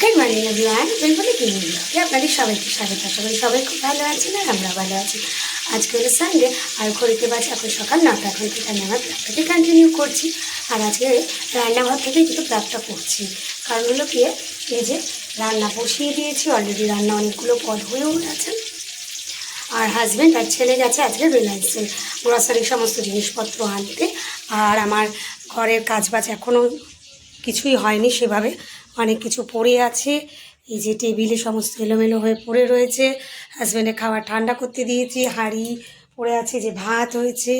Good morning everyone, Bengali king ব্লগে আপনাদের সবাইকে স্বাগত। আশা করি সবাই খুব ভালো আছেন আর আমরা ভালো আছি। আজকে হলো সানডে আর ঘড়িতে বাজে এখন সকাল 9টা। এখন থেকে আমি আমার ব্লগটাকে কন্টিনিউ করছি। আর আজকে রান্নাঘর থেকেই কিন্তু ব্লগটা করছি, কারণ হলো কি এই যে রান্না বসিয়ে দিয়েছি অলরেডি, রান্না অনেকগুলো পদ হয়েও গেছে। আর হাজব্যান্ড আর ছেলে গেছে আজকে রিলায়েন্সের গ্রসারির সমস্ত জিনিসপত্র আনতে। আর আমার ঘরের কাজবাজ এখনও কিছুই হয়নি সেভাবে, অনেক কিছু পড়ে আছে। এই যে টেবিলে সমস্ত এলোমেলো হয়ে পড়ে রয়েছে। হাজব্যান্ডের খাবার ঠান্ডা করতে দিয়েছি, হাঁড়ি পড়ে আছে, যে ভাত হয়েছে,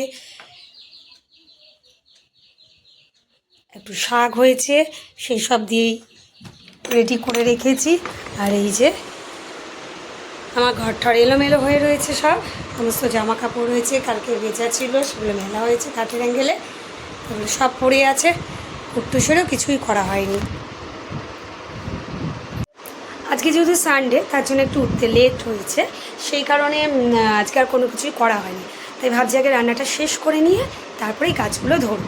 একটু শাক হয়েছে, সেই সব দিয়েই রেডি করে রেখেছি। আর এই যে আমার ঘরটার এলোমেলো হয়ে রয়েছে, সমস্ত জামা কাপড় রয়েছে, কালকে ভেজা ছিল সেগুলো মেলা হয়েছে কাঠের অ্যাঙ্গেলে, এগুলো সব পড়ে আছে। কুট্টুসেরও কিছুই করা হয়নি। আজকে যেহেতু সানডে তার জন্য একটু উঠতে লেট হয়েছে, সেই কারণে আজকে আর কোনো কিছুই করা হয়নি। তাই ভাবছি আগে রান্নাটা শেষ করে নিয়ে তারপরেই কাজগুলো ধরব।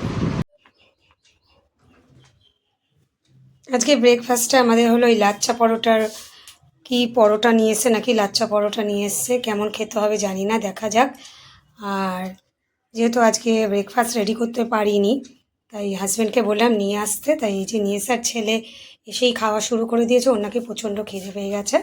আজকে ব্রেকফাস্টে আমাদের হলো ওই লাচ্চা পরোটার, কি পরোটা নিয়ে এসছে নাকি লাচ্চা পরোটা নিয়ে এসছে, কেমন খেতে হবে জানি না, দেখা যাক। আর যেহেতু আজকে ব্রেকফাস্ট রেডি করতে পারিনি তাই হাজব্যান্ডকে বললাম নিয়ে আসতে, তাই এই যে নিয়ে এসার ছেলে এসেই খাওয়া শুরু করে দিয়েছে, ওর নাকি প্রচণ্ড খিদে পেয়ে গেছে।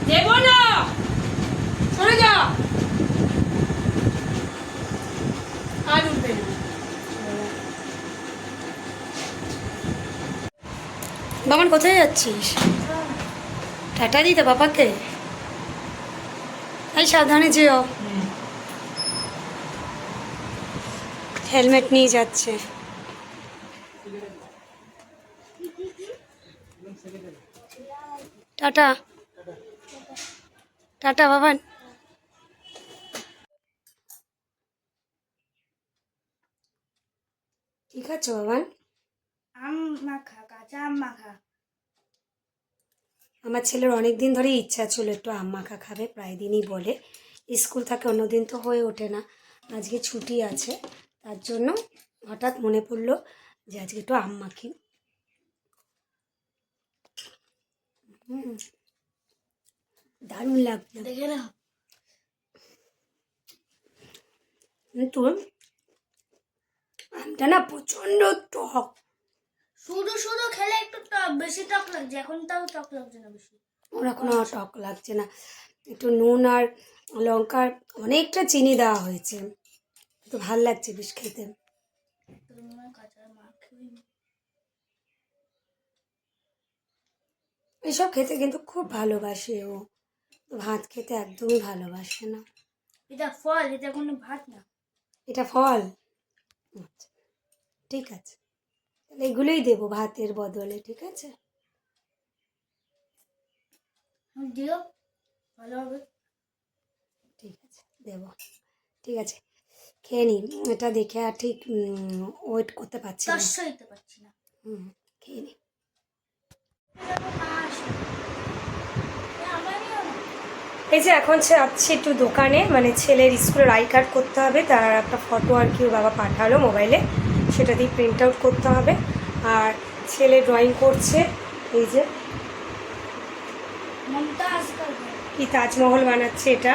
দেবো না, সরে যা, আর উঠবে না। বাবান কোথায় যাচ্ছিস? টাটা দিতে বাবাকে। এই সাবধানে যেও, হেলমেট নিয়ে যাচ্ছে। Tata tata Baban. ঠিক আছে বাবান। আম মাখা, কাঁচা আম মাখা। আমার ছেলের অনেক দিন ধরে ইচ্ছা ছিল একটু আম মাখা খাবে, প্রায় দিনই বলে। স্কুল থাকে অন্যদিন তো হয়ে ওঠে না, আজকে ছুটি আছে তার জন্য হঠাৎ মনে পড়লো যে আজকে একটু আম মাখি। দারুণ লাগছে দেখে না, কিন্তু আমটা না প্রচণ্ড টক। শুধু শুধু খেলে একটু টক, বেশি টক লাগছে। এখন তাও টক লাগছে না বেশি, ওর এখনো টক লাগছে না, একটু নুন আর লঙ্কার অনেকটা চিনি দেওয়া হয়েছে, তো ভাল লাগছে বেশ খেতে। কাঁচা মাখা এসব খেতে কিন্তু খুব ভালোবাসে ও, ভাত খেতে একদমই ভালোবাসে না। এটা ফল, এটা কোনো ভাত না। এটা ফল, আচ্ছা ঠিক আছে, তাহলে এগুলোই দেবো ভাতের বদলে, ঠিক আছে দিও, ভালো হবে। ঠিক আছে দেবো, ঠিক আছে খেয়ে নি। এটা দেখে আর ঠিক ওয়েট করতে পারছি না, সইতে পারছি না। খেয়ে নি। এই যে এখন যাচ্ছি একটু দোকানে, মানে ছেলের স্কুলের আই কার্ড করতে হবে, তার একটা ফটো আর কি ওর বাবা পাঠালো মোবাইলে, সেটা দিয়ে প্রিন্ট আউট করতে হবে। আর ছেলে ড্রয়িং করছে, এই যে কি তাজমহল বানাচ্ছে এটা।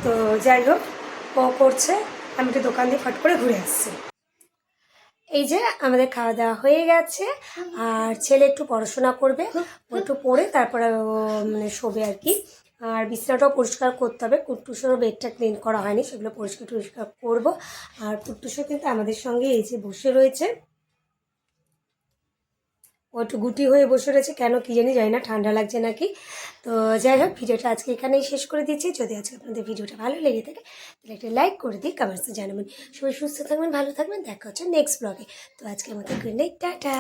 তো যাই হোক ও করছে, আমি একটু দোকান দিয়ে ফট করে ঘুরে আসছি। এই যে আমাদের খাওয়া দাওয়া হয়ে গেছে, আর ছেলে একটু পড়াশোনা করবে, ও একটু পড়ে তারপরে ও মানে শোবে আর কি। আর বিছানাটাও পরিষ্কার করতে হবে। কুট্টুসেরও বেডটা ক্লিন করা হয়নি, সেগুলো পরিষ্কার টরিষ্কার করবো। আর কুট্টুসও কিন্তু আমাদের সঙ্গে এই যে বসে রয়েছে, ও একটু গুটি হয়ে বসে রয়েছে, কেন কি জানি না, ঠান্ডা লাগছে নাকি। তো যাই হোক, ভিডিওটা আজকে এখানেই শেষ করে দিচ্ছি। যদি আজকে আপনাদের ভিডিওটা ভালো লেগে থাকে তাহলে একটা লাইক করে দিই, কমেন্টসে জানাবেন। সবাই সুস্থ থাকবেন, ভালো থাকবেন, দেখা হচ্ছে নেক্সট ব্লগে। তো আজকের মতো গুড নাইট, টাটা।